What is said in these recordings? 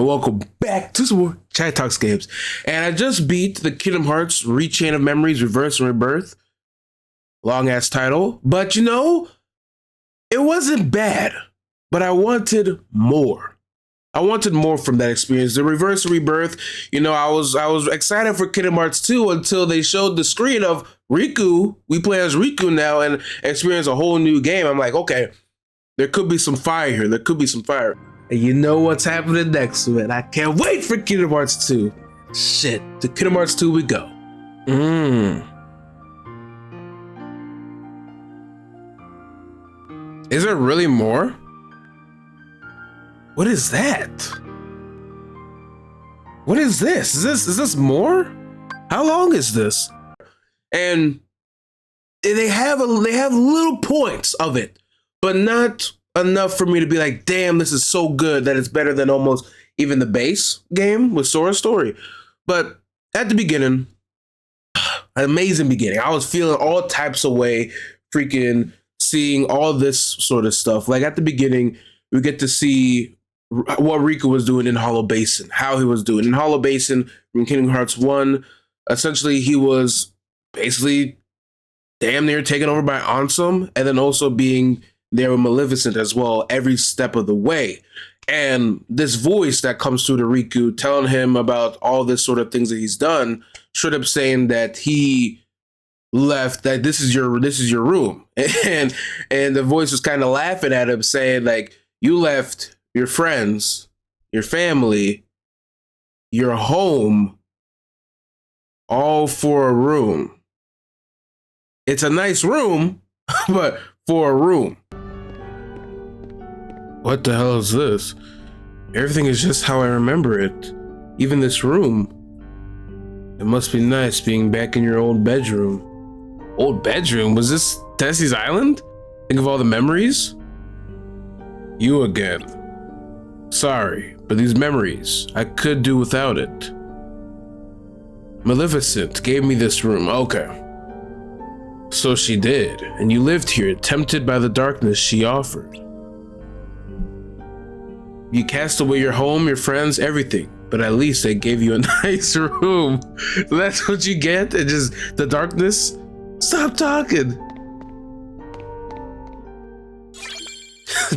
and welcome back to some more Chaddy Talks games. And I just beat the Kingdom Hearts Rechain of Memories, Reverse and Rebirth. Long ass title. But you know, it wasn't bad, but I wanted more. I wanted more from that experience. The Reverse and Rebirth, you know, I was excited for Kingdom Hearts 2 until they showed the screen of Riku. We play as Riku now and experience a whole new game. I'm like, okay, there could be some fire here. There could be some fire. And you know what's happening next, man. I can't wait for Kingdom Hearts 2. Shit, to Kingdom Hearts 2 we go. Is there really more? What is that? What is this? Is this more? How long is this? And they have little points of it, but not enough for me to be like, damn, this is so good that it's better than almost even the base game with Sora's story. But at the beginning, an amazing beginning. I was feeling all types of way, freaking seeing all this sort of stuff. Like at the beginning, we get to see what Riku was doing in Hollow Basin, how he was doing. In Hollow Basin from Kingdom Hearts 1, essentially he was basically damn near taken over by Ansem, and then also being there with Maleficent as well every step of the way. And this voice that comes through to Riku telling him about all this sort of things that he's done, straight up saying that he left, that this is your room. And the voice was kind of laughing at him, saying like, you left your friends, your family, your home, all for a room. It's a nice room, but for a room. What the hell is this? Everything is just how I remember it. Even this room. It must be nice being back in your old bedroom. Old bedroom? Was this Tessie's Island? Think of all the memories? You again. Sorry, but these memories, I could do without it. Maleficent gave me this room. Okay. So she did, and you lived here, tempted by the darkness she offered. You cast away your home, your friends, everything, but at least they gave you a nice room. So that's what you get, and just the darkness? Stop talking.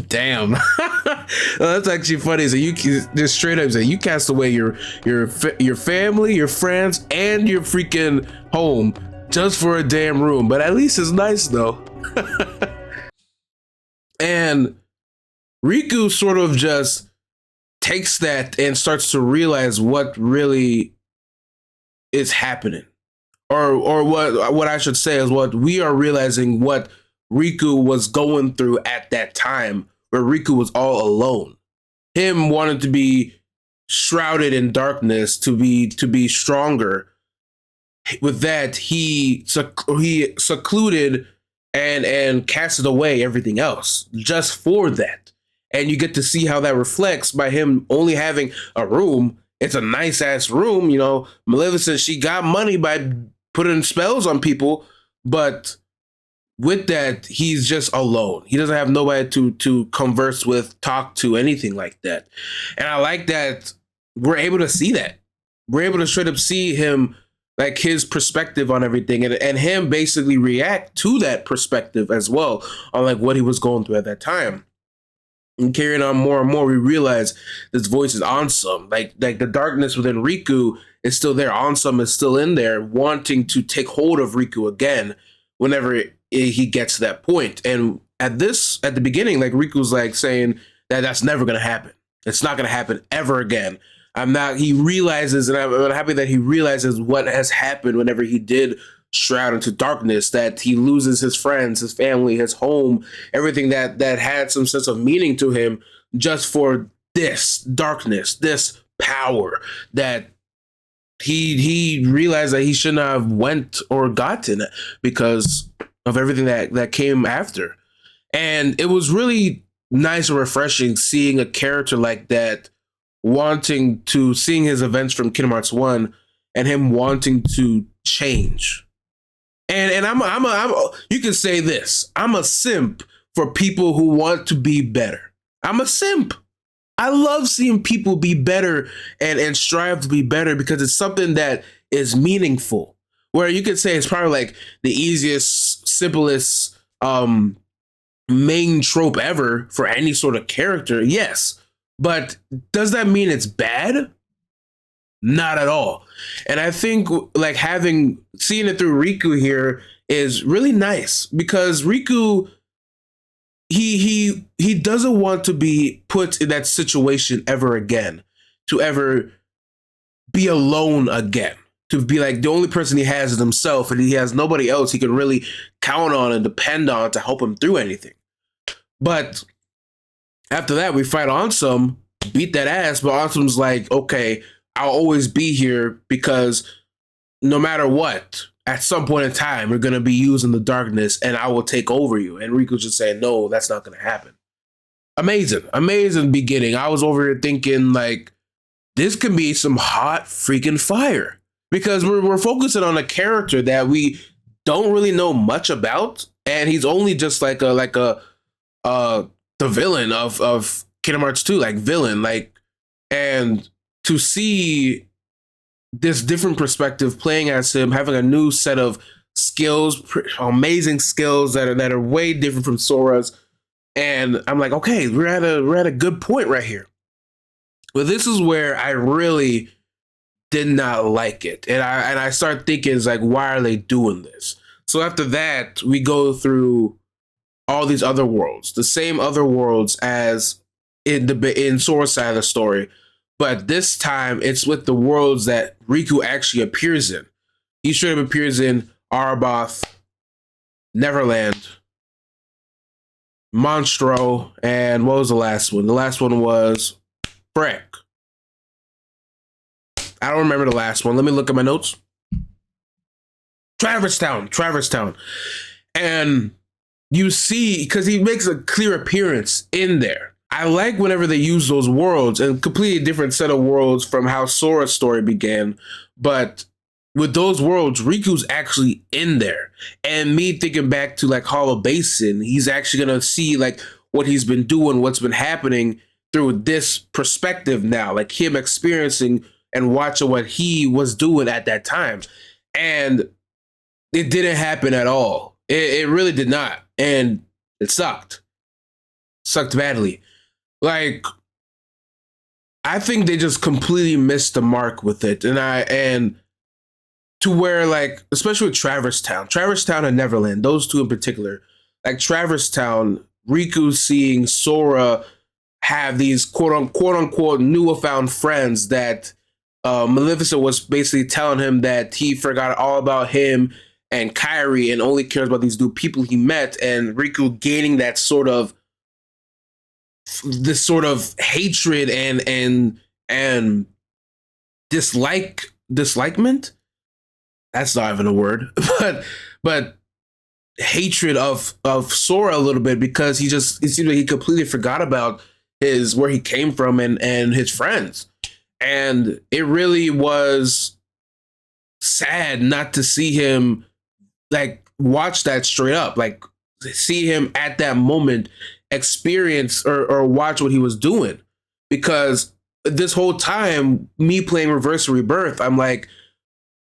Damn. That's actually funny. So you just straight up say you cast away your family, your friends, and your freaking home just for a damn room. But at least it's nice though. And Riku sort of just takes that and starts to realize what really is happening. Or what I should say is what we are realizing what Riku was going through at that time, where Riku was all alone. Him wanting to be shrouded in darkness, to be stronger. With that, he secluded and casted away everything else just for that. And you get to see how that reflects by him only having a room. It's a nice ass room, you know. Maleficent, she got money by putting spells on people, but with that, he's just alone. He doesn't have nobody to converse with, talk to, anything like that. And I like that we're able to see that. We're able to straight up see him, like his perspective on everything, and him basically react to that perspective as well on like what he was going through at that time. And carrying on more and more, we realize this voice is Ansem. Like the darkness within Riku is still there. Ansem is still in there, wanting to take hold of Riku again whenever he gets to that point. And at the beginning, like Riku's like saying that that's never gonna happen. It's not gonna happen ever again. He realizes, and I'm happy that he realizes what has happened whenever he did shroud into darkness, that he loses his friends, his family, his home, everything that had some sense of meaning to him just for this darkness, this power that he realized that he shouldn't have went or gotten because of everything that came after. And it was really nice and refreshing seeing a character like that seeing his events from Kingdom Hearts 1 and him wanting to change. And I'm you can say this, I'm a simp for people who want to be better. I'm a simp. I love seeing people be better and strive to be better because it's something that is meaningful. Where you could say it's probably like the easiest, simplest main trope ever for any sort of character. Yes. But does that mean it's bad? Not at all. And I think like seeing it through Riku here is really nice because Riku he doesn't want to be put in that situation ever again, to ever be alone again, to be like the only person he has is himself and he has nobody else he can really count on and depend on to help him through anything. But after that, we fight Ansem, beat that ass, but Ansem's like, okay, I'll always be here because no matter what, at some point in time, you're going to be using the darkness and I will take over you. And Riku's just saying, no, that's not going to happen. Amazing beginning. I was over here thinking like, this can be some hot freaking fire because we're focusing on a character that we don't really know much about. And he's only just like the villain of Kingdom Hearts 2, like villain, like, and to see this different perspective playing as him, having a new set of skills, amazing skills that are way different from Sora's. And I'm like, okay, we're at a good point right here. But this is where I really did not like it. And I start thinking, it's like, why are they doing this? So after that, we go through all these other worlds, the same other worlds as in Sora's side of the story. But this time it's with the worlds that Riku actually appears in. He straight up appears in Araboth, Neverland, Monstro, and what was the last one? The last one was Freck. I don't remember the last one. Let me look at my notes. Traverse Town. And you see, because he makes a clear appearance in there. I like whenever they use those worlds, and completely different set of worlds from how Sora's story began. But with those worlds, Riku's actually in there. And me thinking back to like Hollow Basin, he's actually going to see like what he's been doing, what's been happening through this perspective now, like him experiencing and watching what he was doing at that time. And it didn't happen at all. It really did not. And it sucked. Sucked badly. Like, I think they just completely missed the mark with it. And to where, like, especially with Traverse Town and Neverland, those two in particular, like Traverse Town, Riku seeing Sora have these quote unquote newfound friends that Maleficent was basically telling him that he forgot all about him and Kairi and only cares about these new people he met, and Riku gaining that sort of hatred and dislikement. That's not even a word, but hatred of Sora a little bit, because it seems like he completely forgot about where he came from and his friends. And it really was sad not to see him like watch that straight up, like see him at that moment experience or watch what he was doing. Because this whole time, me playing Reverse Rebirth, I'm like,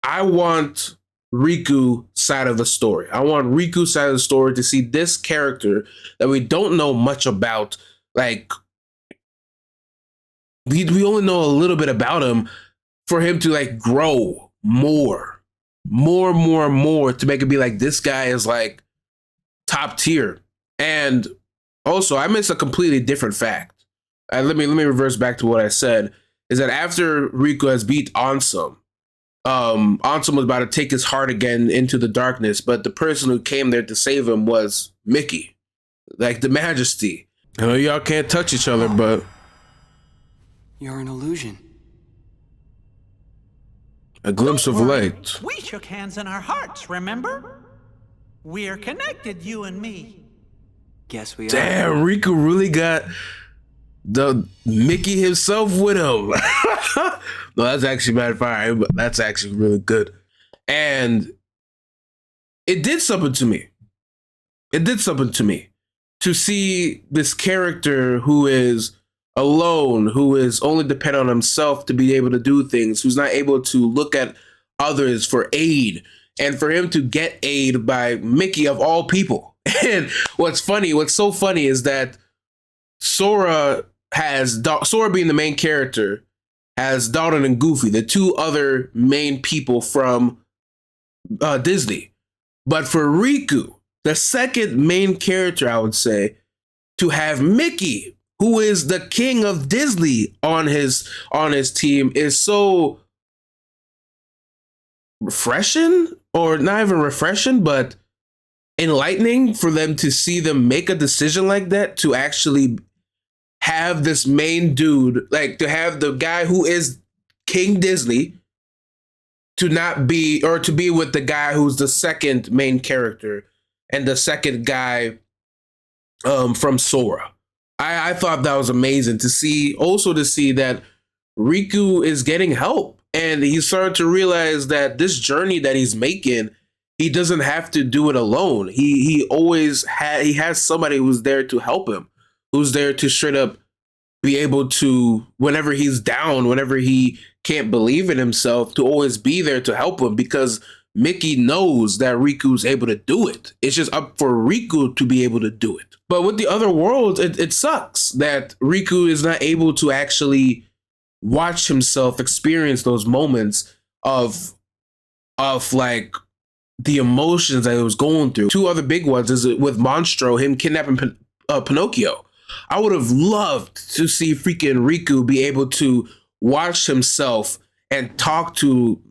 I want Riku side of the story. I want Riku side of the story to see this character that we don't know much about. Like, we only know a little bit about him, for him to like grow more to make it be like, this guy is like top tier. And also, I missed a completely different fact. Let me reverse back to what I said, is that after Riku has beat Ansem, Ansem was about to take his heart again into the darkness, but the person who came there to save him was Mickey, like the Majesty. I know y'all can't touch each other, but you're an illusion. A glimpse of light. We shook hands in our hearts, remember? We're connected, you and me. Guess we are. Damn, Riku really got the Mickey himself with him. No, that's actually mad fire, but that's actually really good. And it did something to me. To see this character who is alone, who is only dependent on himself to be able to do things, who's not able to look at others for aid, and for him to get aid by Mickey of all people. And what's so funny is that Sora being the main character, has Donald and Goofy, the two other main people from Disney. But for Riku, the second main character, I would say, to have Mickey, who is the king of Disney, on his team is so refreshing, or not even refreshing, but enlightening for them to see them make a decision like that, to actually have this main dude, like to have the guy who is King Disney to not be, or to be with the guy who's the second main character and the second guy from Sora. I thought that was amazing to see, also to see that Riku is getting help, and he's starting to realize that this journey that he's making, he doesn't have to do it alone. He has somebody who's there to help him, who's there to straight up be able to, whenever he's down, whenever he can't believe in himself, to always be there to help him, because Mickey knows that Riku's able to do it. It's just up for Riku to be able to do it. But with the other worlds, it sucks that Riku is not able to actually watch himself experience those moments of like the emotions that he was going through. Two other big ones is with Monstro, him kidnapping Pinocchio. I would have loved to see freaking Riku be able to watch himself and talk to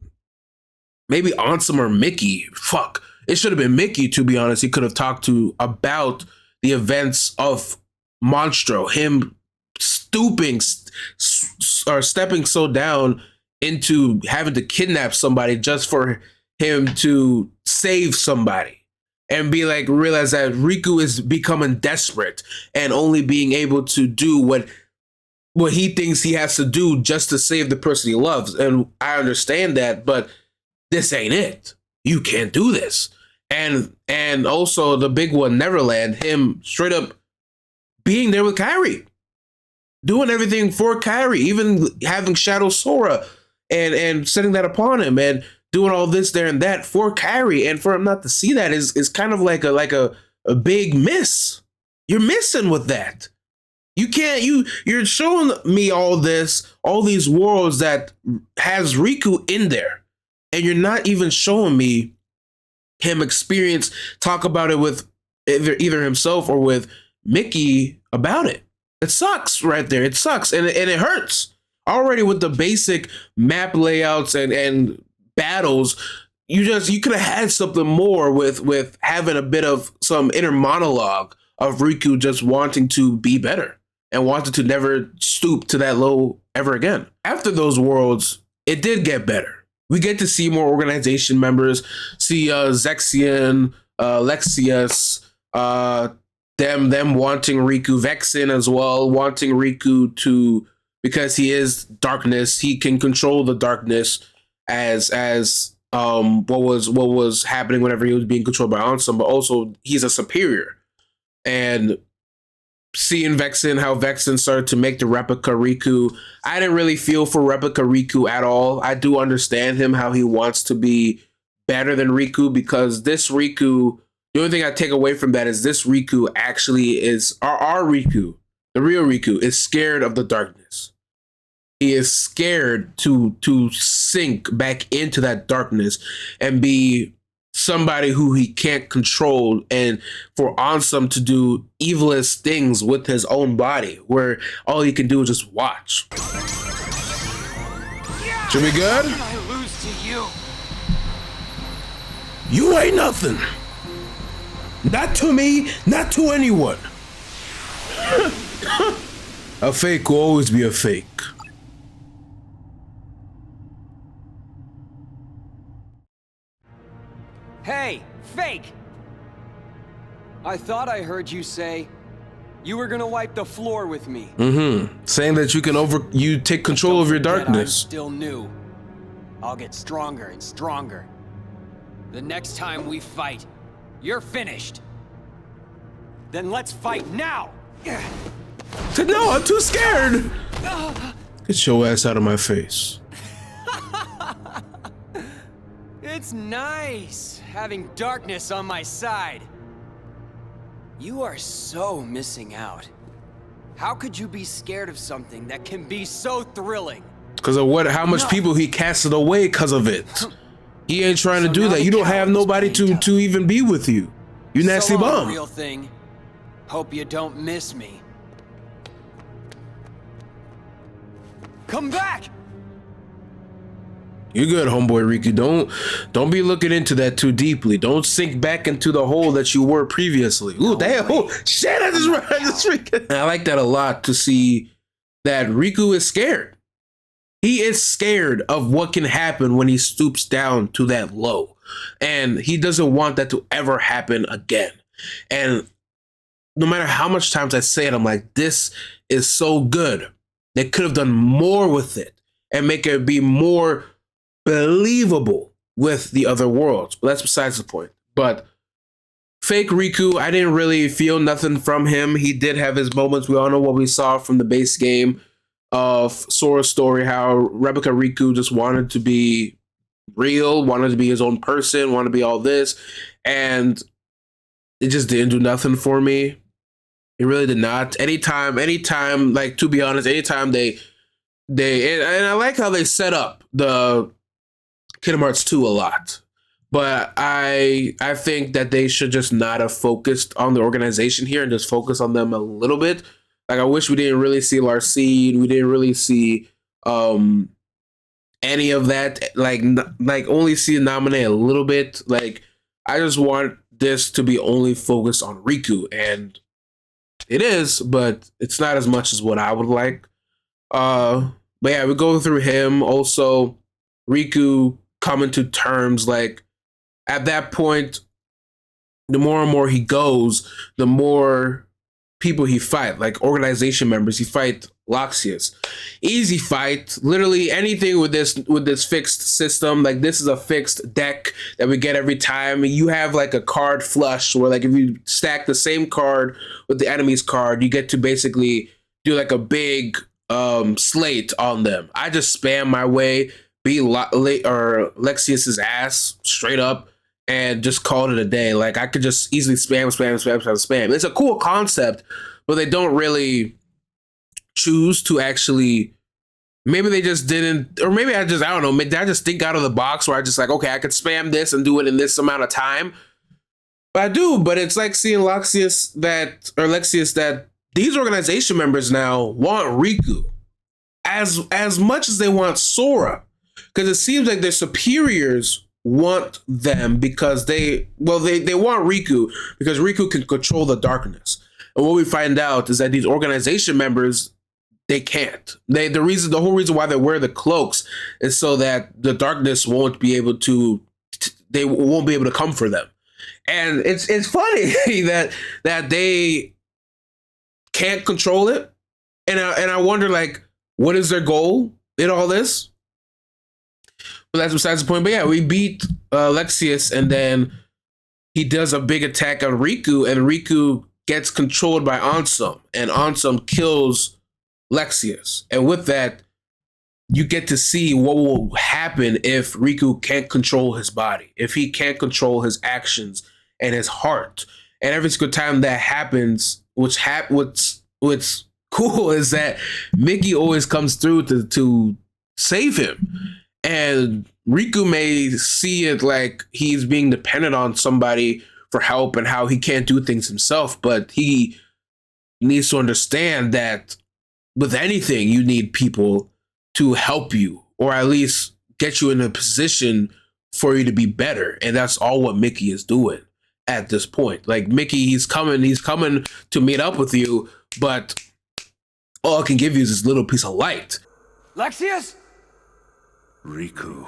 maybe Ansem or Mickey. Fuck, it should have been Mickey, to be honest. He could have talked to about the events of Monstro, him stooping or stepping so down into having to kidnap somebody just for him to save somebody, and be like, realize that Riku is becoming desperate and only being able to do what he thinks he has to do just to save the person he loves. And I understand that, but this ain't it. You can't do this. And also the big one, Neverland, him straight up being there with Kairi, doing everything for Kairi, even having Shadow Sora and setting that upon him, and doing all this, there, and that for Kairi. And for him not to see that is kind of like a big miss. You're missing with that. You can't, you're showing me all these worlds that has Riku in there, and you're not even showing me him talk about it with either himself or with Mickey about it. It sucks right there. It sucks, and it hurts already with the basic map layouts and battles. You could have had something more with having a bit of some inner monologue of Riku just wanting to be better and wanted to never stoop to that low ever again. After those worlds, it did get better. We get to see more organization members, see Zexion, Lexius, them wanting Riku, Vexen as well, wanting Riku to, because he is darkness, he can control the darkness as what was happening whenever he was being controlled by Ansem, but also he's a superior. And seeing Vexen, how Vexen started to make the replica Riku, I didn't really feel for replica Riku at all. I do understand him, how he wants to be better than Riku, because this Riku, the only thing I take away from that is this Riku actually is our Riku, the real Riku, is scared of the darkness. He is scared to sink back into that darkness and be somebody who he can't control, and for Ansem to do evilest things with his own body, where all he can do is just watch. Yeah. Should be good? How can I lose to you? You ain't nothing. Not to me, not to anyone. A fake will always be a fake. Hey, fake! I thought I heard you say you were gonna wipe the floor with me. Saying that you take control of your darkness. I'm still new. I'll get stronger and stronger. The next time we fight, you're finished. Then let's fight now! said, no, I'm too scared. Get your ass out of my face. It's nice having darkness on my side. You are so missing out. How could you be scared of something that can be so thrilling? Because of how much people he casted away because of it. He ain't trying to do that. You don't have nobody to even be with you. You nasty so bum. Real thing. Hope you don't miss me. Come back! You're good, homeboy Riku. Don't be looking into that too deeply. Don't sink back into the hole that you were previously. Ooh, damn! Oh, shit! I like that a lot, to see that Riku is scared. He is scared of what can happen when he stoops down to that low. And he doesn't want that to ever happen again. And no matter how much times I say it, I'm like, this is so good. They could have done more with it and make it be more believable with the other worlds. But that's besides the point. But fake Riku, I didn't really feel nothing from him. He did have his moments. We all know what we saw from the base game of Sora's story, how Replica Riku just wanted to be real, wanted to be his own person, wanted to be all this, and it just didn't do nothing for me. It really did not. Anytime, like, to be honest, anytime they and I like how they set up the Kingdom Hearts 2 a lot, but I think that they should just not have focused on the organization here and just focus on them a little bit. Like, I wish we didn't really see Larcene. We didn't really see any of that. Like only see Naminé a little bit. Like, I just want this to be only focused on Riku, and it is, but it's not as much as what I would like. But yeah, we go through him. Also, Riku coming to terms, like, at that point, the more and more he goes, the more people he fight, like organization members. He fight Loxias. Easy fight. Literally anything with this fixed system. Like, this is a fixed deck that we get every time. You have like a card flush where, like, if you stack the same card with the enemy's card, you get to basically do like a big slate on them. I just spam my way, beat Lexius's ass straight up, and just called it a day. Like, I could just easily spam. It's a cool concept, but they don't really choose to actually. Maybe they just didn't, or maybe I don't know. Maybe I just think out of the box where I just like, okay, I could spam this and do it in this amount of time. But I do, but it's like seeing Lexius that these organization members now want Riku as much as they want Sora, because it seems like their superiors want them because they want Riku because Riku can control the darkness. And what we find out is that these organization members, they can't. The whole reason why they wear the cloaks is so that the darkness won't be able to come for them. And it's funny that they can't control it. And I wonder, like, what is their goal in all this? But that's besides the point. But yeah, we beat Lexius, and then he does a big attack on Riku, and Riku gets controlled by Ansem, and Ansem kills Lexius. And with that, you get to see what will happen if Riku can't control his body, if he can't control his actions and his heart. And every single time that happens, what's cool is that Mickey always comes through to save him. And Riku may see it like he's being dependent on somebody for help and how he can't do things himself, but he needs to understand that with anything, you need people to help you, or at least get you in a position for you to be better. And that's all what Mickey is doing at this point. Like, Mickey, he's coming to meet up with you, but all I can give you is this little piece of light. Lexius? Riku,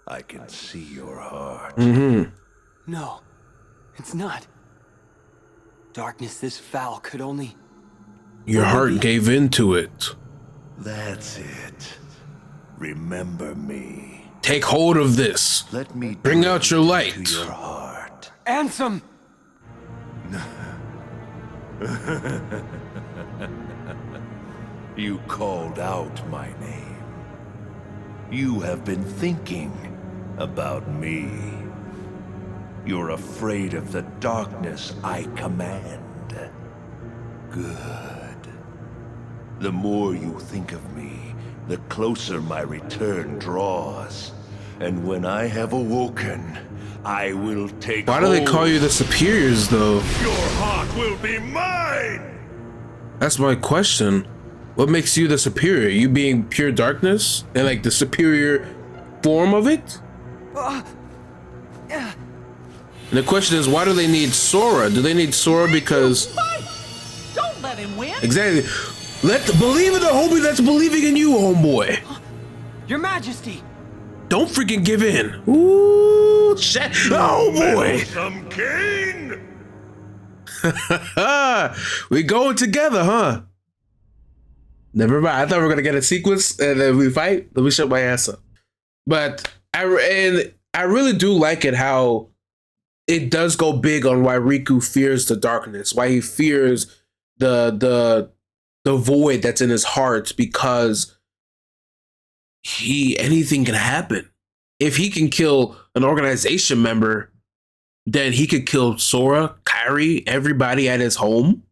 I can see your heart. Mm-hmm. No, it's not. Darkness this foul could only... Your heart gave into it. That's it. Remember me. Take hold of this. Let me bring out your light. To your heart. Ansem! You called out my name. You have been thinking about me. You're afraid of the darkness I command. Good. The more you think of me, the closer my return draws. And when I have awoken, I will take Why do they call you the superiors, though? Your heart will be mine! That's my question. What makes you the superior? You being pure darkness? And like the superior form of it? And the question is, why do they need Sora? Do they need Sora because... Don't let him win. Exactly. Believe in the homie that's believing in you, homeboy. Your Majesty! Don't freaking give in. Ooh, shit. Oh boy. Some king! We going together, huh? Never mind. I thought we were gonna get a sequence and then we fight. Let me shut my ass up. But I really do like it how it does go big on why Riku fears the darkness, why he fears the void that's in his heart, because anything can happen. If he can kill an organization member, then he could kill Sora, Kairi, everybody at his home.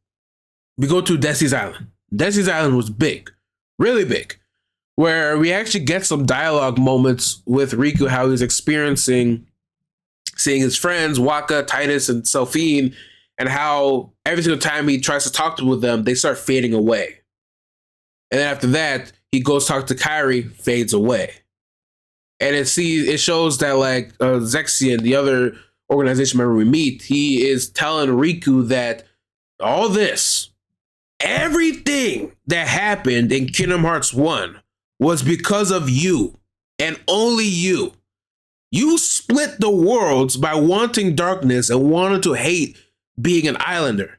We go to Desi's Island. Desi's Island was big, really big, where we actually get some dialogue moments with Riku, how he's experiencing seeing his friends, Waka, Titus, and Selphine, and how every single time he tries to talk with them, they start fading away. And then after that, he goes talk to Kairi, fades away. And it shows that like Zexion, the other organization member we meet, he is telling Riku that all this, everything that happened in Kingdom Hearts 1 was because of you and only you. You split the worlds by wanting darkness and wanting to hate being an islander.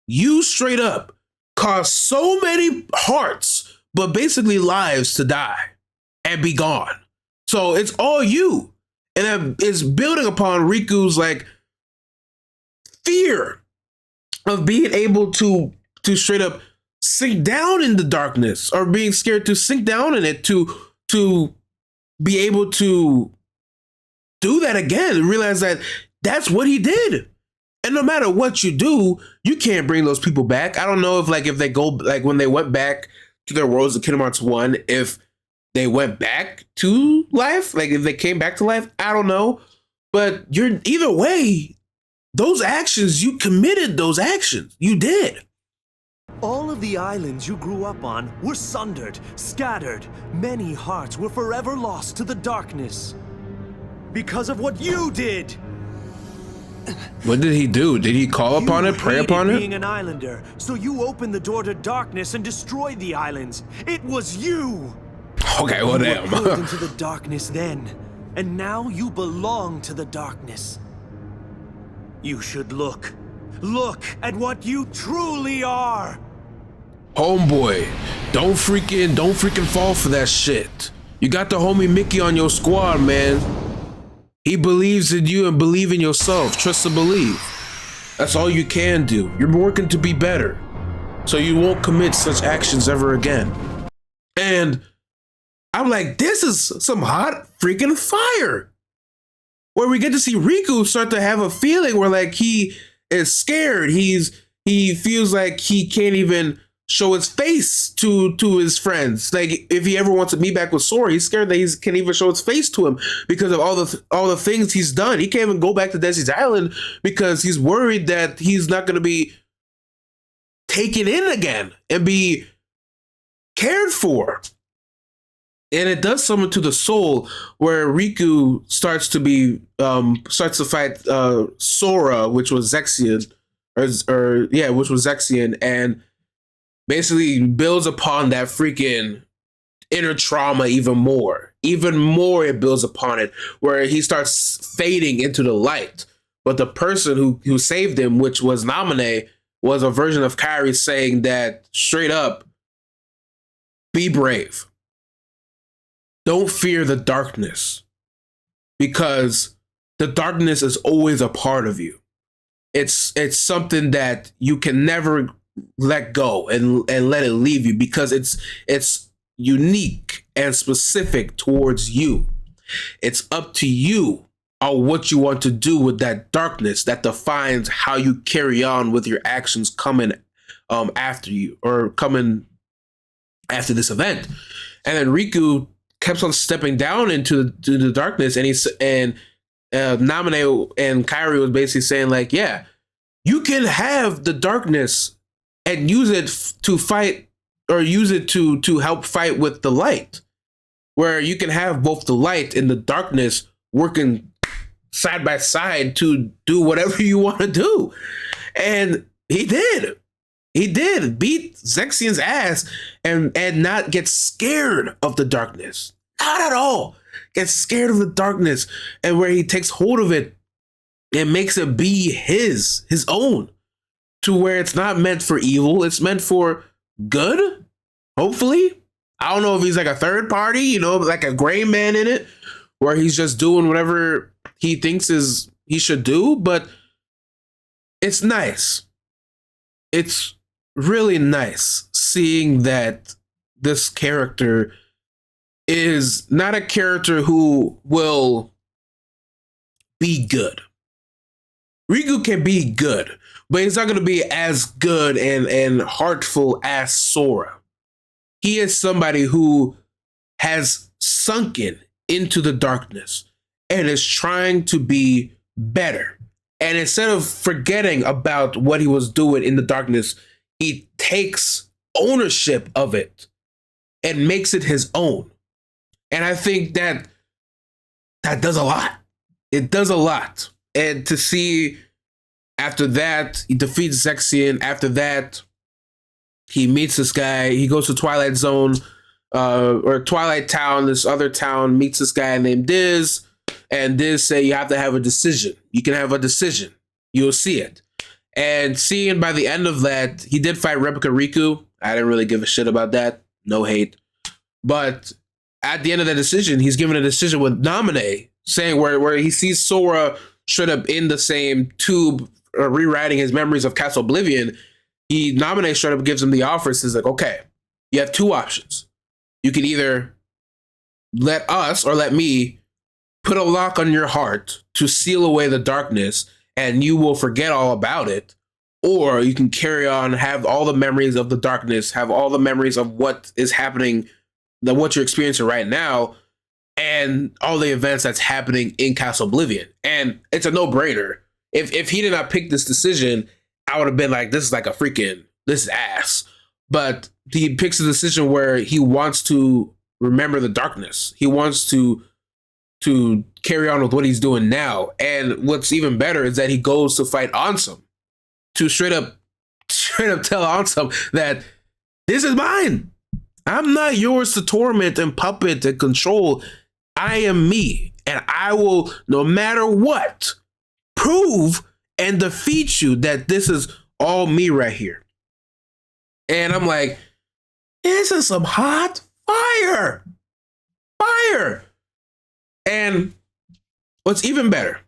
You straight up caused so many hearts, but basically lives to die and be gone. So it's all you. And it's building upon Riku's like fear of being able to straight up sink down in the darkness, or being scared to sink down in it, to be able to do that again and realize that that's what he did. And no matter what you do, you can't bring those people back. I don't know if they go, like when they went back to their worlds of Kingdom Hearts 1, if they went back to life, like if they came back to life, I don't know. But either way, those actions, you committed those actions. You did. All of the islands you grew up on were sundered, scattered. Many hearts were forever lost to the darkness. Because of what you did! What did he do? Did he call upon it, pray upon it? Being an islander, so you opened the door to darkness and destroyed the islands. It was you! Okay, well, damn. You were pulled into the darkness then, and now you belong to the darkness. You should look at what you truly are! Homeboy, don't freaking fall for that shit. You got the homie Mickey on your squad, man. He believes in you and believe in yourself. Trust and believe. That's all you can do. You're working to be better, so you won't commit such actions ever again. And I'm like, this is some hot freaking fire. Where we get to see Riku start to have a feeling where like he is scared. He feels like he can't even show his face to his friends. Like if he ever wants to meet back with Sora, he's scared that he can't even show his face to him because of all the things he's done. He can't even go back to Desi's Island because he's worried that he's not going to be taken in again and be cared for. And it does something to the soul where Riku starts to fight Sora, which was Zexion, which was Zexion, and basically builds upon that freaking inner trauma even more. Even more it builds upon it, where he starts fading into the light. But the person who saved him, which was Namine, was a version of Kairi saying that straight up, be brave. Don't fear the darkness, because the darkness is always a part of you. It's something that you can never let go and let it leave you, because it's unique and specific towards you. It's up to you on what you want to do with that darkness that defines how you carry on with your actions coming after you, or coming after this event. And then Riku kept on stepping down into the darkness, and Namine and Kairi was basically saying like, yeah, you can have the darkness and use it to fight, or use it to help fight with the light, where you can have both the light and the darkness working side by side to do whatever you want to do. And he did beat Zexian's ass and not get scared of the darkness. Not at all. Get scared of the darkness, and where he takes hold of it and makes it be his own, to where it's not meant for evil. It's meant for good, hopefully. I don't know if he's like a third party, you know, like a gray man in it, where he's just doing whatever he thinks he should do, but it's nice. It's really nice seeing that this character is not a character who will be good. Riku can be good, but he's not going to be as good and heartful as Sora. He is somebody who has sunken into the darkness and is trying to be better. And instead of forgetting about what he was doing in the darkness, he takes ownership of it and makes it his own. And I think that does a lot. It does a lot. And to see after that, he defeats Zexian. After that, he meets this guy. He goes to Twilight Zone, or Twilight Town, this other town, meets this guy named Diz. And Diz say you have to have a decision. You can have a decision. You'll see it. And seeing by the end of that, he did fight Replica Riku. I didn't really give a shit about that. No hate. But at the end of that decision, he's given a decision with Namine, saying where he sees Sora straight up in the same tube, rewriting his memories of Castle Oblivion. Namine straight up gives him the offer. Says like, okay, you have two options. You can either let us or let me put a lock on your heart to seal away the darkness, and you will forget all about it, or you can carry on, have all the memories of the darkness, have all the memories of what is happening, what you're experiencing right now, and all the events that's happening in Castle Oblivion. And it's a no-brainer. If he did not pick this decision, I would have been like, this is ass. But he picks a decision where he wants to remember the darkness. He wants to carry on with what he's doing now. And what's even better is that he goes to fight Ansem, to straight up tell Ansem that this is mine. I'm not yours to torment and puppet and control. I am me, and I will, no matter what, prove and defeat you that this is all me right here. And I'm like, this is some hot fire. And what's even better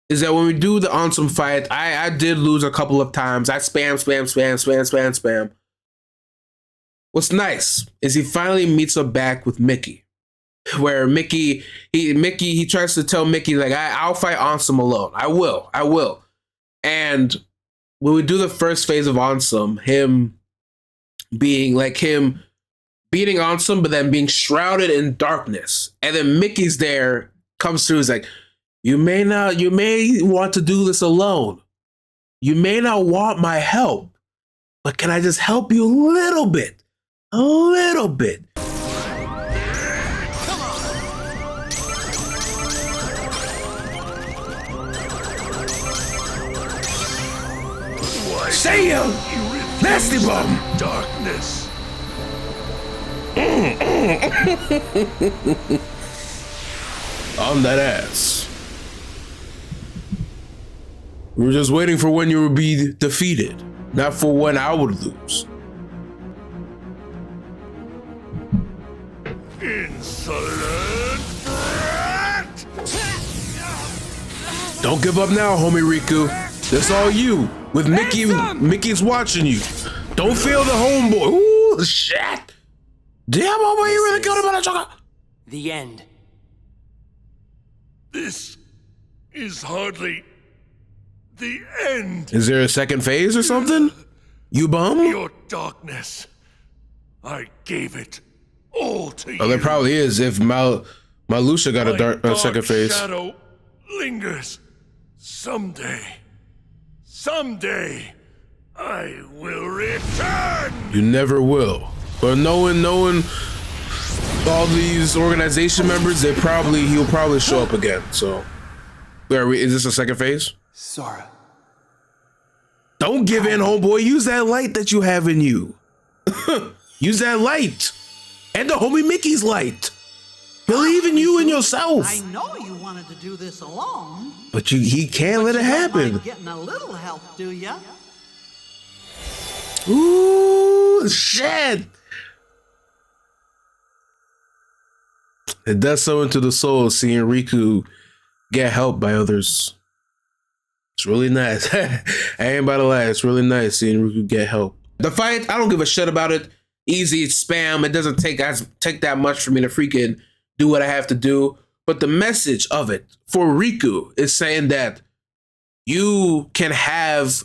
is that when we do the Ansem fight, I did lose a couple of times. I spam. What's nice is he finally meets up back with Mickey, where Mickey tries to tell Mickey like, I'll fight Ansem alone. I will. And when we do the first phase of Ansem, him beating Ansem, but then being shrouded in darkness, and then Mickey's there, comes through, is like, you may want to do this alone. You may not want my help, but can I just help you a little bit? A little bit. Say you, nasty bum. Darkness. On that ass. We were just waiting for when you would be defeated, not for when I would lose. Insolent brat! Don't give up now, homie Riku. That's all you. with Mickey. Mickey's watching you. Don't fail the homeboy. Ooh, shit. Damn, homeboy, you really killed him on a chocolate. The end. This is hardly the end. Is there a second phase or something? You bum? Your darkness, I gave it all to you. Oh, there probably is if Malusha got a second phase. Shadow lingers. Someday, I will return. You never will. But knowing all these organization members, he'll probably show up again. So, is this a second phase? Sora. Don't give in, homeboy. Use that light that you have in you. Use that light. And the homie Mickey's light. Believe in you and yourself. I know you wanted to do this alone. But he can't let it happen. Mind getting a little help, do ya? Ooh, shit. It does something to the soul seeing Riku get help by others. It's really nice. I ain't about to lie. It's really nice seeing Riku get help. The fight, I don't give a shit about it. Easy, it's spam. It doesn't take that much for me to freaking do what I have to do. But the message of it for Riku is saying that you can have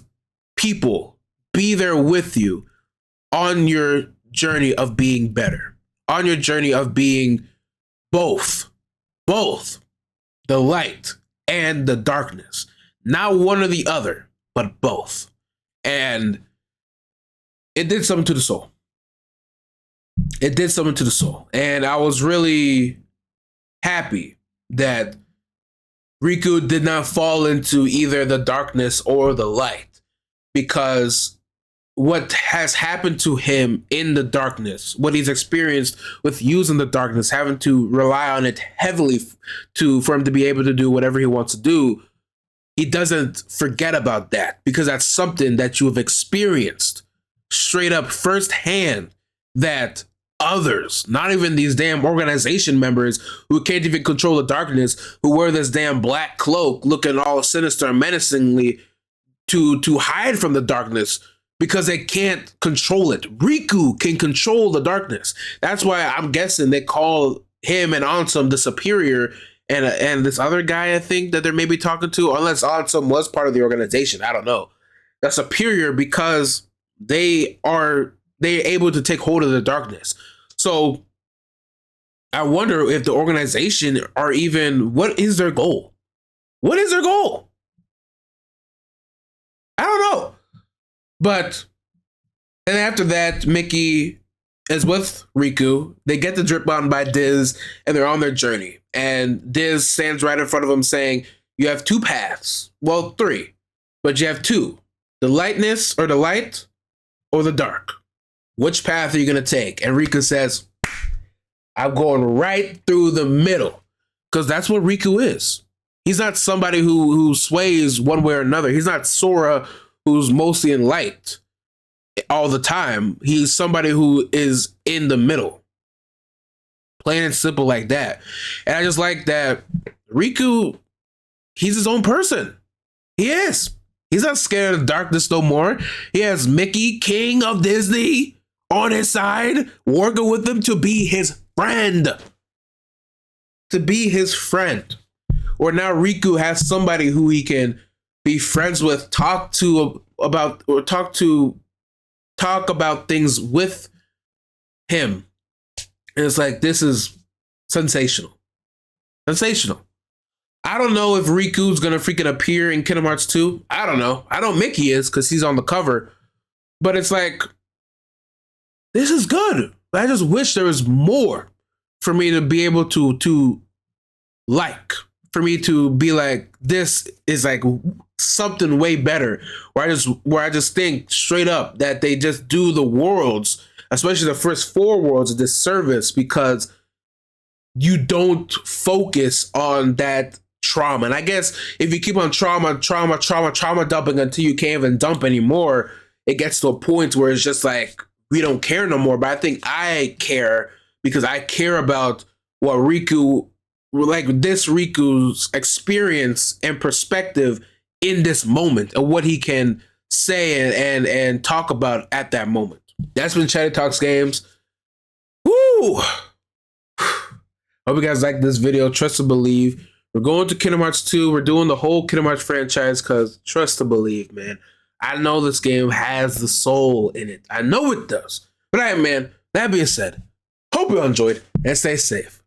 people be there with you on your journey of being better, on your journey of being both the light and the darkness. Not one or the other, but both. And it did something to the soul. It did something to the soul. And I was really happy that Riku did not fall into either the darkness or the light, because what has happened to him in the darkness, what he's experienced with using the darkness, having to rely on it heavily for him to be able to do whatever he wants to do, he doesn't forget about that, because that's something that you have experienced straight up firsthand, that others, not even these damn organization members who can't even control the darkness, who wear this damn black cloak looking all sinister and menacingly to hide from the darkness because they can't control it. Riku can control the darkness. That's why I'm guessing they call him and Ansem the superior, and this other guy I think that they're maybe talking to, unless Ansem was part of the organization, I don't know. The superior, because they're able to take hold of the darkness. So I wonder if the organization are even, what is their goal? What is their goal? I don't know. But, and after that, Mickey is with Riku. They get the drip on by Diz, and they're on their journey. And Diz stands right in front of him saying, you have two paths. Well, three, but you have two. The lightness, or the light, or the dark. Which path are you going to take? And Riku says, I'm going right through the middle. Because that's what Riku is. He's not somebody who sways one way or another. He's not Sora, who's mostly in light all the time. He's somebody who is in the middle. Plain and simple like that. And I just like that Riku, he's his own person. He is. He's not scared of darkness no more. He has Mickey, King of Disney, on his side, working with him to be his friend. To be his friend. Or now Riku has somebody who he can be friends with, talk about things with him. And it's like, this is sensational. Sensational. I don't know if Riku's gonna freaking appear in Kingdom Hearts 2. I don't know. I know Mickey is, because he's on the cover. But it's like, this is good. I just wish there was more for me to be able to like. For me to be like, this is like something way better. Where I just think straight up that they just do the worlds, especially the first 4 worlds, a disservice, because you don't focus on that trauma. And I guess if you keep on trauma dumping until you can't even dump anymore, it gets to a point where it's just like, we don't care no more. But I think I care, because I care about what Riku, like this Riku's experience and perspective in this moment, and what he can say and talk about at that moment. That's been Chaddy Talks Games. Woo! Hope you guys like this video. Trust to believe. We're going to Kingdom Hearts 2. We're doing the whole Kingdom Hearts franchise because trust to believe, man. I know this game has the soul in it. I know it does. But all right, man, that being said, hope you all enjoyed and stay safe.